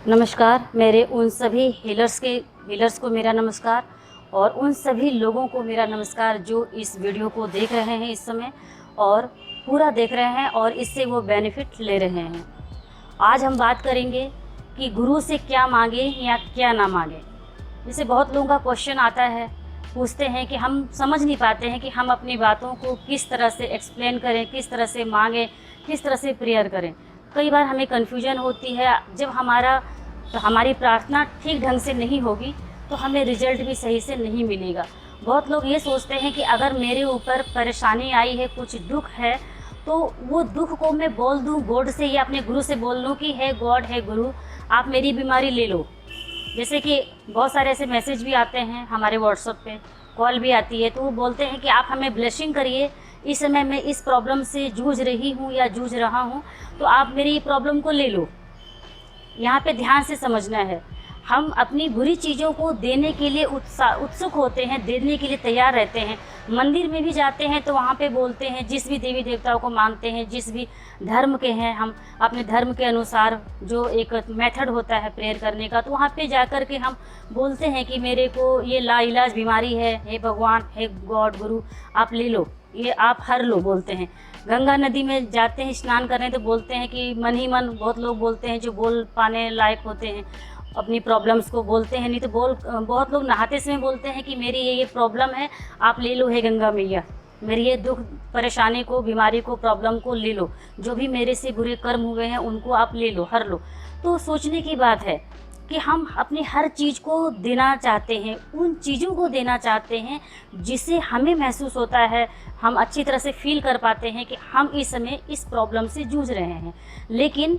नमस्कार। मेरे उन सभी हीलर्स को मेरा नमस्कार और उन सभी लोगों को मेरा नमस्कार जो इस वीडियो को देख रहे हैं इस समय और पूरा देख रहे हैं और इससे वो बेनिफिट ले रहे हैं। आज हम बात करेंगे कि गुरु से क्या मांगे या क्या ना मांगे। जैसे बहुत लोगों का क्वेश्चन आता है, पूछते हैं कि हम समझ नहीं पाते हैं कि हम अपनी बातों को किस तरह से एक्सप्लेन करें, किस तरह से मांगें, किस तरह से प्रेयर करें। कई बार हमें कन्फ्यूजन होती है। जब हमारी प्रार्थना ठीक ढंग से नहीं होगी तो हमें रिजल्ट भी सही से नहीं मिलेगा। बहुत लोग ये सोचते हैं कि अगर मेरे ऊपर परेशानी आई है, कुछ दुख है, तो वो दुख को मैं बोल दूं गॉड से या अपने गुरु से बोल दूं कि हे गॉड, हे गुरु, आप मेरी बीमारी ले लो। जैसे कि बहुत सारे ऐसे मैसेज भी आते हैं, हमारे व्हाट्सएप पे कॉल भी आती है, तो वो बोलते हैं कि आप हमें ब्लेसिंग करिए, इस समय मैं इस प्रॉब्लम से जूझ रही हूँ या जूझ रहा हूँ, तो आप मेरी प्रॉब्लम को ले लो। यहाँ पे ध्यान से समझना है, हम अपनी बुरी चीज़ों को देने के लिए उत्सुक होते हैं, देने के लिए तैयार रहते हैं। मंदिर में भी जाते हैं तो वहाँ पे बोलते हैं, जिस भी देवी देवताओं को मानते हैं, जिस भी धर्म के हैं, हम अपने धर्म के अनुसार जो एक मेथड होता है प्रेयर करने का, तो वहाँ पे जाकर के हम बोलते हैं कि मेरे को ये लाइलाज बीमारी है, हे भगवान, हे गॉड, गुरु, आप ले लो, ये आप हर लो बोलते हैं। गंगा नदी में जाते हैं स्नान करने तो बोलते हैं कि मन ही मन, बहुत लोग बोलते हैं जो बोल पाने लायक होते हैं, अपनी प्रॉब्लम्स को बोलते हैं। नहीं तो बहुत लोग नहाते समय बोलते हैं कि मेरी ये प्रॉब्लम है, आप ले लो हे गंगा मैया, मेरी ये दुख परेशानी को, बीमारी को, प्रॉब्लम को ले लो, जो भी मेरे से बुरे कर्म हुए हैं उनको आप ले लो, हर लो। तो सोचने की बात है कि हम अपनी हर चीज़ को देना चाहते हैं, उन चीज़ों को देना चाहते हैं जिससे हमें महसूस होता है, हम अच्छी तरह से फील कर पाते हैं कि हम इस समय इस प्रॉब्लम से जूझ रहे हैं। लेकिन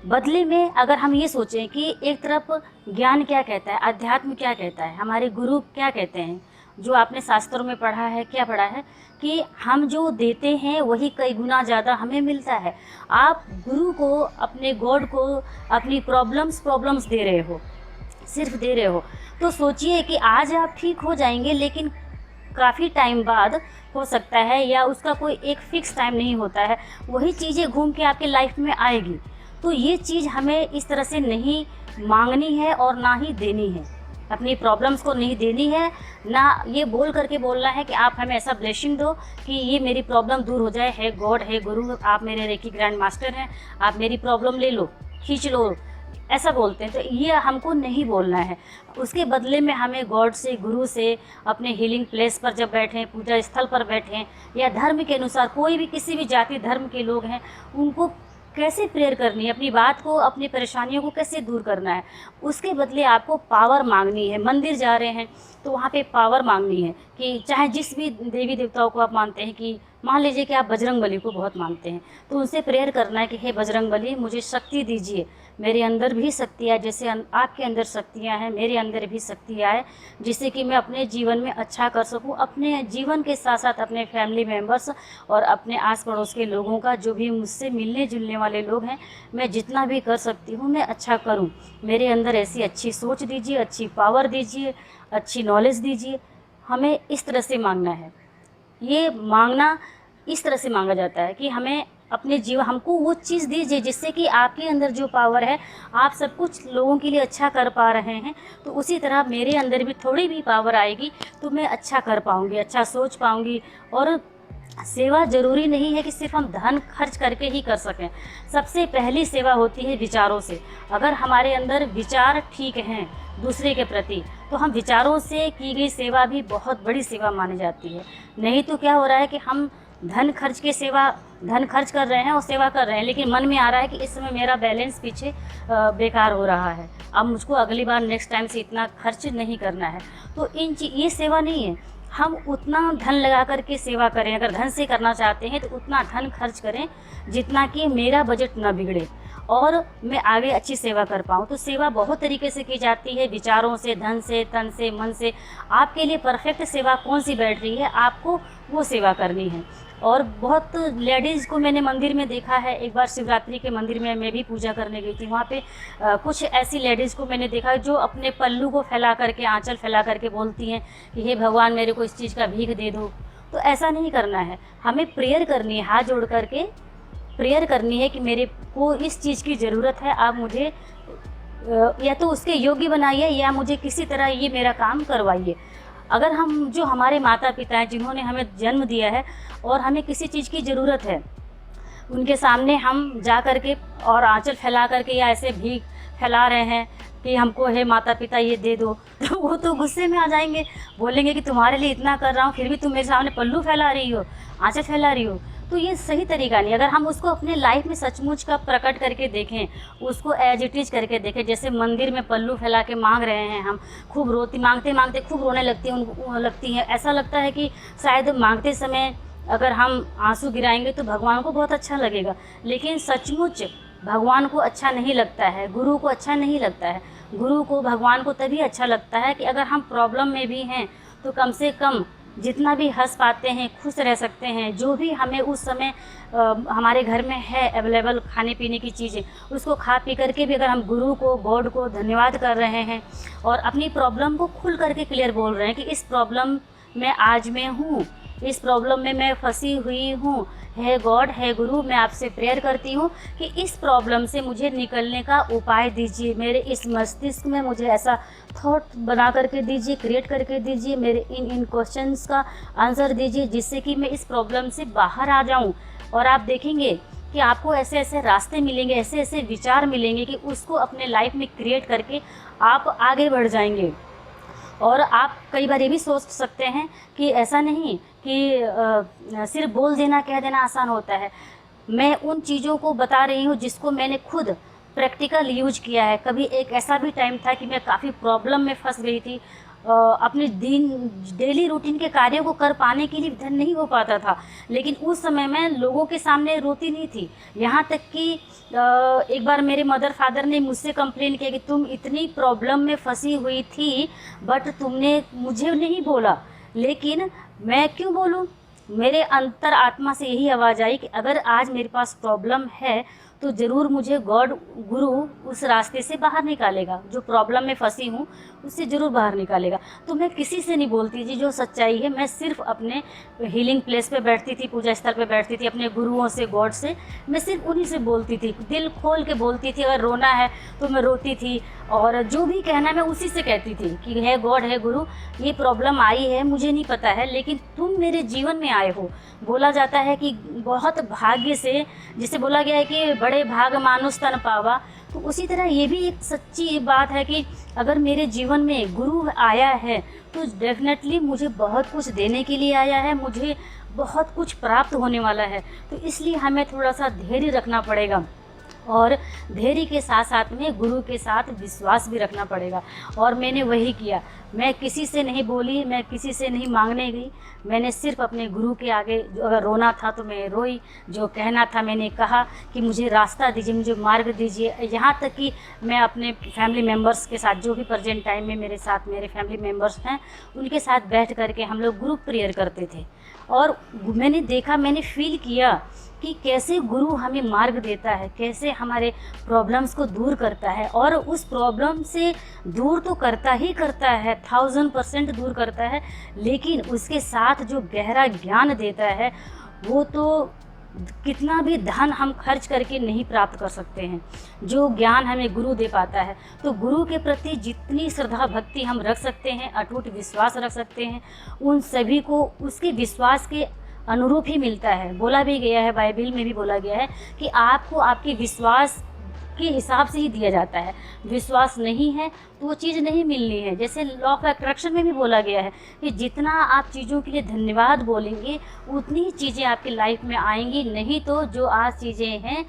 बदले में अगर हम ये सोचें कि एक तरफ ज्ञान क्या कहता है, अध्यात्म क्या कहता है, हमारे गुरु क्या कहते हैं, जो आपने शास्त्रों में पढ़ा है, क्या पढ़ा है कि हम जो देते हैं वही कई गुना ज़्यादा हमें मिलता है। आप गुरु को, अपने गॉड को अपनी प्रॉब्लम्स दे रहे हो, सिर्फ दे रहे हो, तो सोचिए कि आज आप ठीक हो जाएंगे, लेकिन काफ़ी टाइम बाद हो सकता है, या उसका कोई एक फ़िक्स टाइम नहीं होता है, वही चीज़ें घूम के आपके लाइफ में आएगी। तो ये चीज़ हमें इस तरह से नहीं मांगनी है और ना ही देनी है। अपनी प्रॉब्लम्स को नहीं देनी है, ना ये बोल करके बोलना है कि आप हमें ऐसा ब्लेसिंग दो कि ये मेरी प्रॉब्लम दूर हो जाए, हे गॉड, हे गुरु, आप मेरे रेकी ग्रैंड मास्टर हैं, आप मेरी प्रॉब्लम ले लो, खींच लो, ऐसा बोलते हैं। तो ये हमको नहीं बोलना है। उसके बदले में हमें गॉड से, गुरु से, अपने हीलिंग प्लेस पर जब बैठें, पूजा स्थल पर बैठें, या धर्म के अनुसार कोई भी किसी भी जाति धर्म के लोग हैं, उनको कैसे प्रेयर करनी है, अपनी बात को, अपनी परेशानियों को कैसे दूर करना है, उसके बदले आपको पावर मांगनी है। मंदिर जा रहे हैं तो वहाँ पे पावर मांगनी है कि चाहे जिस भी देवी देवताओं को आप मानते हैं, कि मान लीजिए कि आप बजरंग बली को बहुत मानते हैं, तो उनसे प्रेयर करना है कि हे बजरंग बली, मुझे शक्ति दीजिए, मेरे अंदर भी शक्ति आए, जैसे आपके अंदर शक्तियाँ हैं, मेरे अंदर भी शक्ति आए, जिससे कि मैं अपने जीवन में अच्छा कर सकूं, अपने जीवन के साथ साथ अपने फैमिली मेम्बर्स और अपने आस पड़ोस के लोगों का, जो भी मुझसे मिलने जुलने वाले लोग हैं, मैं जितना भी कर सकती हूँ मैं अच्छा करूँ। मेरे अंदर ऐसी अच्छी सोच दीजिए, अच्छी पावर दीजिए, अच्छी नॉलेज दीजिए। हमें इस तरह से मांगना है। ये मांगना इस तरह से मांगा जाता है कि हमें अपने जीवन, हमको वो चीज़ दीजिए जिससे कि आपके अंदर जो पावर है, आप सब कुछ लोगों के लिए अच्छा कर पा रहे हैं, तो उसी तरह मेरे अंदर भी थोड़ी भी पावर आएगी तो मैं अच्छा कर पाऊँगी, अच्छा सोच पाऊँगी। और सेवा ज़रूरी नहीं है कि सिर्फ हम धन खर्च करके ही कर सकें। सबसे पहली सेवा होती है विचारों से। अगर हमारे अंदर विचार ठीक हैं दूसरे के प्रति, तो हम विचारों से की गई सेवा भी बहुत बड़ी सेवा मानी जाती है। नहीं तो क्या हो रहा है कि हम धन खर्च कर रहे हैं और सेवा कर रहे हैं, लेकिन मन में आ रहा है कि इस समय मेरा बैलेंस पीछे बेकार हो रहा है, अब मुझको अगली बार नेक्स्ट टाइम से इतना खर्च नहीं करना है। तो ये सेवा नहीं है। हम उतना धन लगा करके सेवा करें, अगर धन से करना चाहते हैं तो उतना धन खर्च करें जितना कि मेरा बजट ना बिगड़े और मैं आगे अच्छी सेवा कर पाऊँ। तो सेवा बहुत तरीके से की जाती है, विचारों से, धन से, तन से, मन से। आपके लिए परफेक्ट सेवा कौन सी बैठ रही है, आपको वो सेवा करनी है। और बहुत लेडीज़ को मैंने मंदिर में देखा है। एक बार शिवरात्रि के मंदिर में मैं भी पूजा करने गई थी, वहाँ पे कुछ ऐसी लेडीज़ को मैंने देखा जो अपने पल्लू को फैला करके, आंचल फैला करके बोलती हैं कि हे भगवान, मेरे को इस चीज़ का भीख दे दो। तो ऐसा नहीं करना है, हमें प्रेयर करनी है, हाथ जोड़ करके प्रेयर करनी है कि मेरे को इस चीज़ की ज़रूरत है, आप मुझे या तो उसके योग्य बनाइए या मुझे किसी तरह ये मेरा काम करवाइए। अगर हम जो हमारे माता पिता हैं जिन्होंने हमें जन्म दिया है और हमें किसी चीज़ की ज़रूरत है, उनके सामने हम जा कर के और आंचल फैला करके या ऐसे भीख फैला रहे हैं कि हमको है माता पिता ये दे दो, तो वो तो गुस्से में आ जाएंगे, बोलेंगे कि तुम्हारे लिए इतना कर रहा हूँ फिर भी तुम मेरे सामने पल्लू फैला रही हो, आंचल फैला रही हो। तो ये सही तरीका नहीं। अगर हम उसको अपने लाइफ में सचमुच का प्रकट करके देखें, उसको एज इट इज करके देखें, जैसे मंदिर में पल्लू फैला के मांग रहे हैं हम, खूब रोती मांगते मांगते खूब रोने लगती हैं, ऐसा लगता है कि शायद मांगते समय अगर हम आंसू गिराएंगे तो भगवान को बहुत अच्छा लगेगा, लेकिन सचमुच भगवान को अच्छा नहीं लगता है, गुरु को अच्छा नहीं लगता है। गुरु को, भगवान को तभी अच्छा लगता है कि अगर हम प्रॉब्लम में भी हैं तो कम से कम जितना भी हंस पाते हैं, खुश रह सकते हैं, जो भी हमें उस समय हमारे घर में है अवेलेबल खाने पीने की चीज़ें, उसको खा पी करके भी अगर हम गुरु को, गॉड को धन्यवाद कर रहे हैं और अपनी प्रॉब्लम को खुल करके क्लियर बोल रहे हैं कि इस प्रॉब्लम में आज मैं हूँ, इस प्रॉब्लम में मैं फंसी हुई हूँ, है गॉड, है गुरु, मैं आपसे प्रेयर करती हूँ कि इस प्रॉब्लम से मुझे निकलने का उपाय दीजिए, मेरे इस मस्तिष्क में मुझे ऐसा थॉट बना करके दीजिए, क्रिएट करके दीजिए, मेरे इन क्वेश्चंस का आंसर दीजिए जिससे कि मैं इस प्रॉब्लम से बाहर आ जाऊँ। और आप देखेंगे कि आपको ऐसे ऐसे रास्ते मिलेंगे, ऐसे ऐसे विचार मिलेंगे कि उसको अपने लाइफ में क्रिएट करके आप आगे बढ़ जाएंगे। और आप कई बार ये भी सोच सकते हैं कि ऐसा नहीं कि सिर्फ बोल देना, कह देना आसान होता है। मैं उन चीज़ों को बता रही हूँ जिसको मैंने खुद प्रैक्टिकल यूज किया है। कभी एक ऐसा भी टाइम था कि मैं काफ़ी प्रॉब्लम में फंस गई थी, अपने डेली रूटीन के कार्यों को कर पाने के लिए धन नहीं हो पाता था, लेकिन उस समय मैं लोगों के सामने रोती नहीं थी। यहाँ तक कि एक बार मेरे मदर फादर ने मुझसे कंप्लेन किया कि तुम इतनी प्रॉब्लम में फंसी हुई थी बट तुमने मुझे नहीं बोला। लेकिन मैं क्यों बोलूँ, मेरे अंतर आत्मा से यही आवाज़ आई कि अगर आज मेरे पास प्रॉब्लम है तो ज़रूर मुझे गॉड, गुरु उस रास्ते से बाहर निकालेगा, जो प्रॉब्लम में फंसी हूँ उससे ज़रूर बाहर निकालेगा। तो मैं किसी से नहीं बोलती थी, जो सच्चाई है मैं सिर्फ अपने हीलिंग प्लेस पे बैठती थी, पूजा स्थल पे बैठती थी, अपने गुरुओं से, गॉड से मैं सिर्फ उन्हीं से बोलती थी, दिल खोल के बोलती थी। अगर रोना है तो मैं रोती थी और जो भी कहना है मैं उसी से कहती थी कि है गॉड, है गुरु, ये प्रॉब्लम आई है, मुझे नहीं पता है लेकिन तुम मेरे जीवन में आए हो। बोला जाता है कि बहुत भाग्य से, जिसे बोला गया है कि बड़े भाग मानुष तन पावा, तो उसी तरह ये भी एक सच्ची बात है कि अगर मेरे जीवन में गुरु आया है तो डेफिनेटली मुझे बहुत कुछ देने के लिए आया है, मुझे बहुत कुछ प्राप्त होने वाला है। तो इसलिए हमें थोड़ा सा धैर्य रखना पड़ेगा और धैर्य के साथ साथ में गुरु के साथ विश्वास भी रखना पड़ेगा। और मैंने वही किया, मैं किसी से नहीं बोली, मैं किसी से नहीं मांगने गई, मैंने सिर्फ अपने गुरु के आगे, अगर रोना था तो मैं रोई, जो कहना था मैंने कहा कि मुझे रास्ता दीजिए, मुझे मार्ग दीजिए। यहाँ तक कि मैं अपने फैमिली मेम्बर्स के साथ, जो भी प्रेजेंट टाइम में मेरे साथ मेरे फैमिली मेम्बर्स हैं, उनके साथ बैठ करके हम लोग ग्रुप प्रेयर करते थे। और मैंने देखा, मैंने फील किया कि कैसे गुरु हमें मार्ग देता है, कैसे हमारे प्रॉब्लम्स को दूर करता है। और उस प्रॉब्लम से दूर तो करता ही करता है, 1000% दूर करता है, लेकिन उसके साथ जो गहरा ज्ञान देता है वो तो कितना भी धन हम खर्च करके नहीं प्राप्त कर सकते हैं, जो ज्ञान हमें गुरु दे पाता है। तो गुरु के प्रति जितनी श्रद्धा भक्ति हम रख सकते हैं, अटूट विश्वास रख सकते हैं, उन सभी को उसके विश्वास के अनुरूप ही मिलता है। बोला भी गया है, बाइबल में भी बोला गया है कि आपको आपके विश्वास के हिसाब से ही दिया जाता है। विश्वास नहीं है तो वो चीज़ नहीं मिलनी है। जैसे लॉ ऑफ अट्रैक्शन में भी बोला गया है कि जितना आप चीज़ों के लिए धन्यवाद बोलेंगे उतनी ही चीज़ें आपकी लाइफ में आएंगी। नहीं तो जो आज चीज़ें हैं,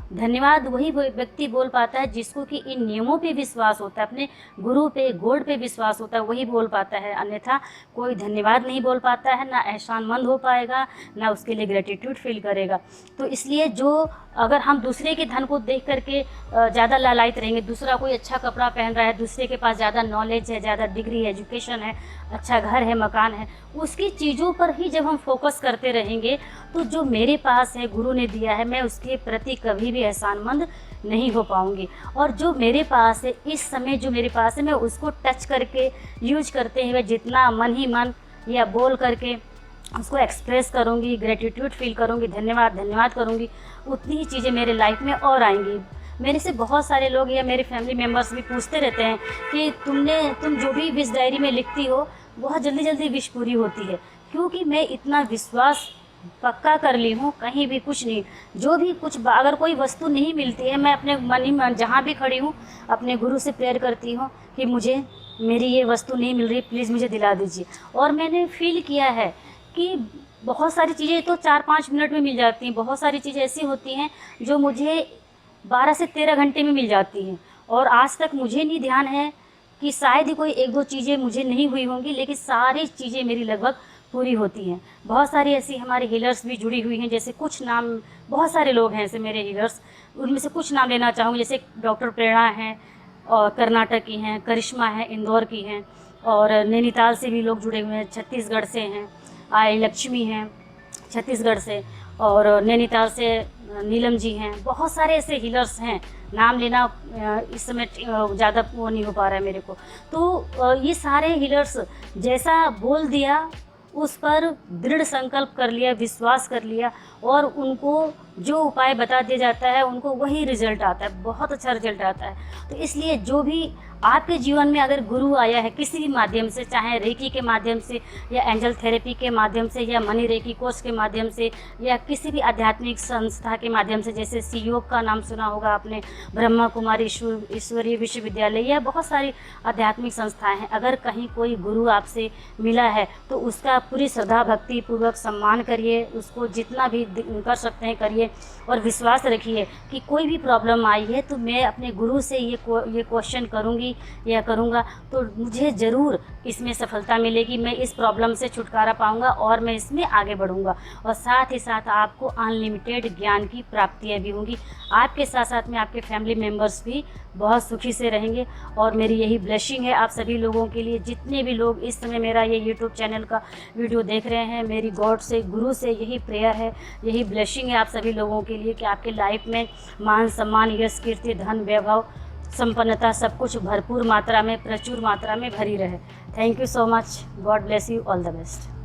धन्यवाद वही व्यक्ति बोल पाता है जिसको कि इन नियमों पे विश्वास होता है, अपने गुरु पे, गॉड पे विश्वास होता है, वही बोल पाता है। अन्यथा कोई धन्यवाद नहीं बोल पाता है, ना एहसानमंद हो पाएगा, ना उसके लिए ग्रेटिट्यूड फील करेगा। तो इसलिए जो अगर हम दूसरे के धन को देख करके ज़्यादा लालायित रहेंगे, दूसरा कोई अच्छा कपड़ा पहन रहा है, दूसरे के पास ज़्यादा नॉलेज है, ज़्यादा डिग्री है, एजुकेशन है, अच्छा घर है, मकान है, उसकी चीज़ों पर ही जब हम फोकस करते रहेंगे तो जो मेरे पास है, गुरु ने दिया है, मैं उसके प्रति कभी भी एहसानमंद नहीं हो पाऊंगी। और जो मेरे पास है इस समय, जो मेरे पास है, मैं उसको टच करके, यूज करते हुए जितना मन ही मन या बोल करके उसको एक्सप्रेस करूंगी, ग्रेटिट्यूड फील करूंगी, धन्यवाद धन्यवाद करूंगी, उतनी ही चीज़ें मेरे लाइफ में और आएंगी। मेरे से बहुत सारे लोग या मेरे फैमिली मेम्बर्स भी पूछते रहते हैं कि तुम जो भी विश डायरी में लिखती हो बहुत जल्दी जल्दी विश पूरी होती है, क्योंकि मैं इतना विश्वास पक्का कर ली हूँ, कहीं भी कुछ नहीं, जो भी कुछ अगर कोई वस्तु नहीं मिलती है, मैं अपने मन ही मन जहाँ भी खड़ी हूँ अपने गुरु से प्रेयर करती हूँ कि मुझे मेरी ये वस्तु नहीं मिल रही, प्लीज़ मुझे दिला दीजिए। और मैंने फील किया है कि बहुत सारी चीज़ें तो 4-5 मिनट में मिल जाती हैं, बहुत सारी चीज़ें ऐसी होती हैं जो मुझे 12 से 13 घंटे में मिल जाती हैं। और आज तक मुझे नहीं ध्यान है कि शायद ही कोई 1-2 चीज़ें मुझे नहीं हुई होंगी, लेकिन सारी चीज़ें मेरी लगभग पूरी होती हैं। बहुत सारी ऐसी हमारे हीलर्स भी जुड़ी हुई हैं, जैसे कुछ नाम, बहुत सारे लोग हैं ऐसे मेरे हीलर्स, उनमें से कुछ नाम लेना चाहूँगी। जैसे डॉक्टर प्रेरणा हैं और कर्नाटक की हैं, करिश्मा है इंदौर की हैं, और नैनीताल से भी लोग जुड़े हुए हैं, छत्तीसगढ़ से हैं, आई लक्ष्मी हैं छत्तीसगढ़ से, और नैनीताल से नीलम जी हैं। बहुत सारे ऐसे हीलर्स हैं, नाम लेना इस समय ज़्यादा वो नहीं हो पा रहा है मेरे को। तो ये सारे हीलर्स जैसा बोल दिया उस पर दृढ़ संकल्प कर लिया, विश्वास कर लिया, और उनको जो उपाय बता दिया जाता है उनको वही रिजल्ट आता है, बहुत अच्छा रिजल्ट आता है। तो इसलिए जो भी आपके जीवन में अगर गुरु आया है किसी भी माध्यम से, चाहे रेकी के माध्यम से या एंजल थेरेपी के माध्यम से या मनी रेकी कोर्स के माध्यम से या किसी भी आध्यात्मिक संस्था के माध्यम से, जैसे सीयोग का नाम सुना होगा आपने, ब्रह्मा कुमारी ईश्वरीय विश्वविद्यालय, या बहुत सारी आध्यात्मिक संस्थाएं हैं, अगर कहीं कोई गुरु आपसे मिला है तो उसका पूरी श्रद्धा भक्ति पूर्वक सम्मान करिए, उसको जितना भी कर सकते हैं करिए, और विश्वास रखिए कि कोई भी प्रॉब्लम आई है तो मैं अपने गुरु से ये क्वेश्चन करूँगी या करूँगा तो मुझे ज़रूर इसमें सफलता मिलेगी, मैं इस प्रॉब्लम से छुटकारा पाऊँगा और मैं इसमें आगे बढ़ूँगा। और साथ ही साथ आपको अनलिमिटेड ज्ञान की प्राप्तियाँ भी होंगी, आपके साथ साथ में आपके फैमिली मेम्बर्स भी बहुत सुखी से रहेंगे। और मेरी यही ब्लेसिंग है आप सभी लोगों के लिए, जितने भी लोग इस समय मेरा ये यूट्यूब चैनल का वीडियो देख रहे हैं, मेरी गॉड से, गुरु से यही प्रेयर है, यही ब्लेसिंग है आप सभी लोगों के लिए कि आपके लाइफ में मान सम्मान, यश, कीर्ति, धन, वैभव, संपन्नता सब कुछ भरपूर मात्रा में, प्रचुर मात्रा में भरी रहे। Thank you so much. God bless you. All the best.